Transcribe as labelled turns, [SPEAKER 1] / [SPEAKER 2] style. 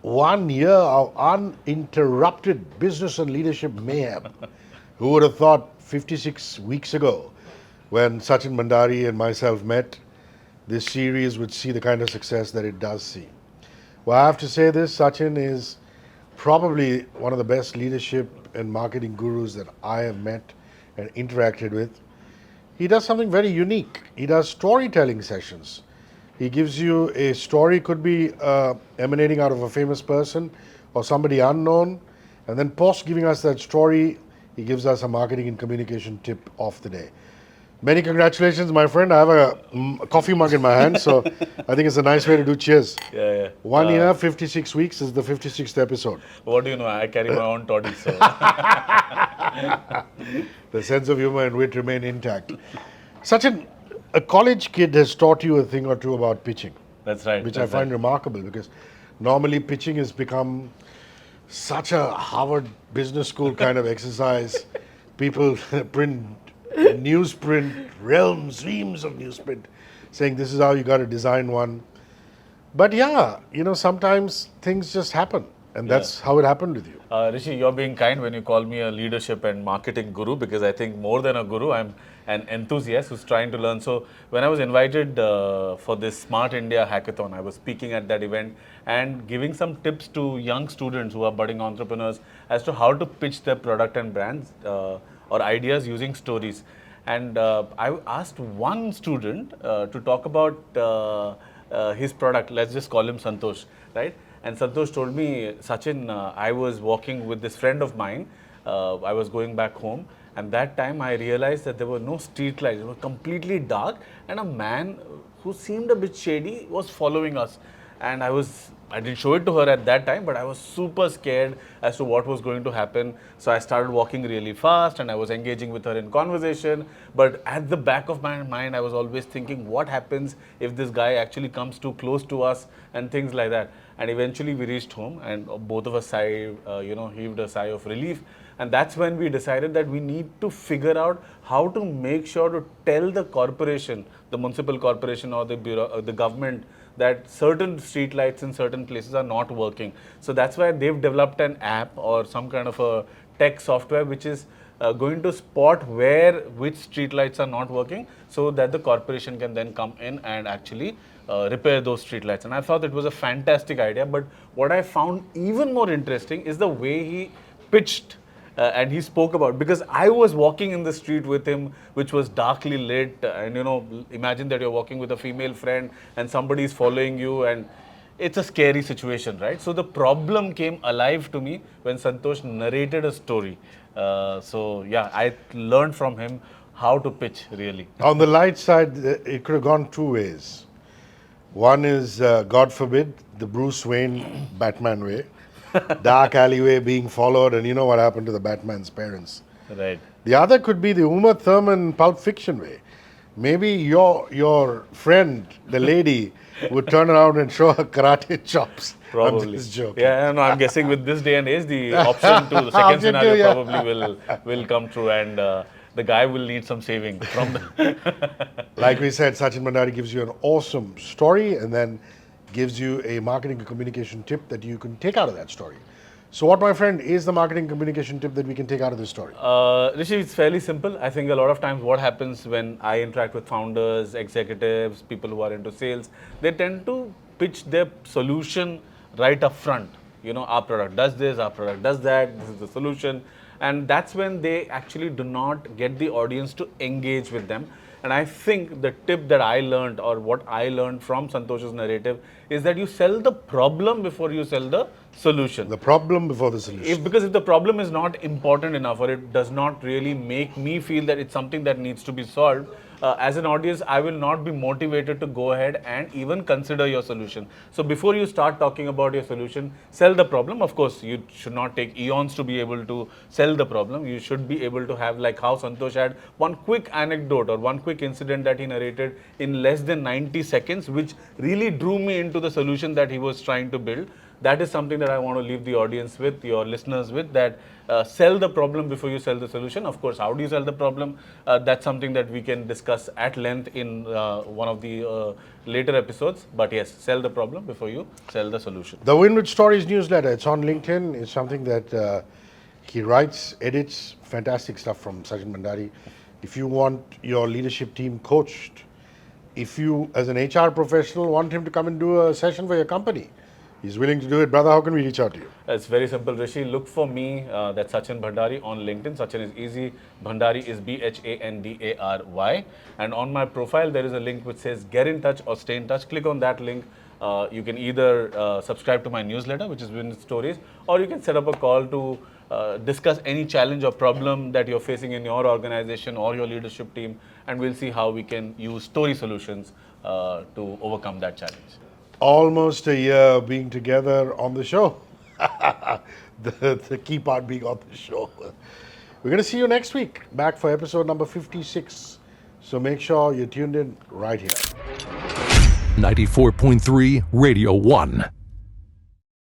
[SPEAKER 1] 1 year of uninterrupted business and leadership mayhem. Who would have thought 56 weeks ago, when Sachin Bhandary and myself met, this series would see the kind of success that it does see? Well, I have to say this, Sachin is probably one of the best leadership and marketing gurus that I have met and interacted with. He does something very unique. He does storytelling sessions. He gives you a story, could be emanating out of a famous person or somebody unknown, and then post giving us that story, he gives us a marketing and communication tip of the day. Many congratulations, my friend. I have a coffee mug in my hand, so I think it's a nice way to do cheers.
[SPEAKER 2] Yeah, yeah.
[SPEAKER 1] 1 year, 56 weeks is the 56th episode.
[SPEAKER 2] What do you know? I carry my own toddy, so.
[SPEAKER 1] The sense of humor and wit remain intact. Sachin, a college kid has taught you a thing or two about pitching,
[SPEAKER 2] That's right.
[SPEAKER 1] which I find remarkable because normally pitching has become such a Harvard Business School kind of exercise. People print newsprint, reams of newsprint, saying this is how you got to design one. But yeah, sometimes things just happen. And that's how it happened with you.
[SPEAKER 2] Hrishi, you're being kind when you call me a leadership and marketing guru, because I think more than a guru, I'm an enthusiast who's trying to learn. So when I was invited for this Smart India hackathon, I was speaking at that event and giving some tips to young students who are budding entrepreneurs as to how to pitch their product and brands or ideas using stories. And I asked one student to talk about his product. Let's just call him Santosh, right? And Santosh told me, Sachin, I was walking with this friend of mine. I was going back home. And that time I realized that there were no street lights. It was completely dark. And a man who seemed a bit shady was following us. And I didn't show it to her at that time, but I was super scared as to what was going to happen. So I started walking really fast and I was engaging with her in conversation. But at the back of my mind, I was always thinking, what happens if this guy actually comes too close to us and things like that. And eventually we reached home and both of us heaved a sigh of relief. And that's when we decided that we need to figure out how to make sure to tell the corporation, the municipal corporation or the bureau, the government, that certain street lights in certain places are not working. So that's why they've developed an app or some kind of a tech software which is going to spot which street lights are not working, so that the corporation can then come in and actually repair those street lights. And I thought it was a fantastic idea. But what I found even more interesting is the way he pitched and he spoke about, because I was walking in the street with him, which was darkly lit, and imagine that you're walking with a female friend and somebody is following you, and it's a scary situation, right? So the problem came alive to me when Santosh narrated a story. So yeah, I learned from him how to pitch, really.
[SPEAKER 1] On the light side, it could have gone two ways. One is, God forbid, the Bruce Wayne Batman way. Dark alleyway being followed, and you know what happened to the Batman's parents.
[SPEAKER 2] Right.
[SPEAKER 1] The other could be the Uma Thurman Pulp Fiction way. Maybe your friend, the lady, would turn around and show her karate chops.
[SPEAKER 2] Probably.
[SPEAKER 1] I'm just joking.
[SPEAKER 2] Yeah, no, I'm guessing with this day and age, the option to the second
[SPEAKER 1] Option
[SPEAKER 2] scenario
[SPEAKER 1] two, yeah.
[SPEAKER 2] probably will come true, and the guy will need some saving from the.
[SPEAKER 1] Like we said, Sachin Bhandary gives you an awesome story and then gives you a marketing and communication tip that you can take out of that story. So what, my friend, is the marketing communication tip that we can take out of this story?
[SPEAKER 2] Rishi, it's fairly simple. I think a lot of times what happens when I interact with founders, executives, people who are into sales, they tend to pitch their solution right up front. Our product does this, our product does that, this is the solution. And that's when they actually do not get the audience to engage with them. And I think the tip that I learned, or what I learned from Santosh's narrative, is that you sell the problem before you sell the solution.
[SPEAKER 1] The problem before the solution.
[SPEAKER 2] Because if the problem is not important enough, or it does not really make me feel that it's something that needs to be solved, as an audience, I will not be motivated to go ahead and even consider your solution. So before you start talking about your solution, sell the problem. Of course, you should not take eons to be able to sell the problem. You should be able to have, like how Santosh had one quick anecdote or one quick incident that he narrated in less than 90 seconds, which really drew me into the solution that he was trying to build. that is something that I want to leave the audience with, your listeners with, that sell the problem before you sell the solution. Of course, how do you sell the problem? That's something that we can discuss at length in one of the later episodes. But yes, sell the problem before you sell the solution.
[SPEAKER 1] The Win with Stories newsletter, it's on LinkedIn. It's something that he writes, edits, fantastic stuff from Sachin Bhandary. If you want your leadership team coached, if you, as an HR professional, want him to come and do a session for your company, he's willing to do it. Brother, how can we reach out to you?
[SPEAKER 2] It's very simple, Hrishi. Look for me, that's Sachin Bhandary on LinkedIn. Sachin is easy. Bhandary is Bhandary. And on my profile, there is a link which says get in touch or stay in touch. Click on that link. You can either subscribe to my newsletter, which is Win with Stories, or you can set up a call to discuss any challenge or problem that you're facing in your organization or your leadership team, and we'll see how we can use story solutions to overcome that challenge.
[SPEAKER 1] Almost a year being together on the show. the key part being on the show. We're going to see you next week, back for episode number 56. So make sure you're tuned in right here.
[SPEAKER 3] 94.3 Radio 1.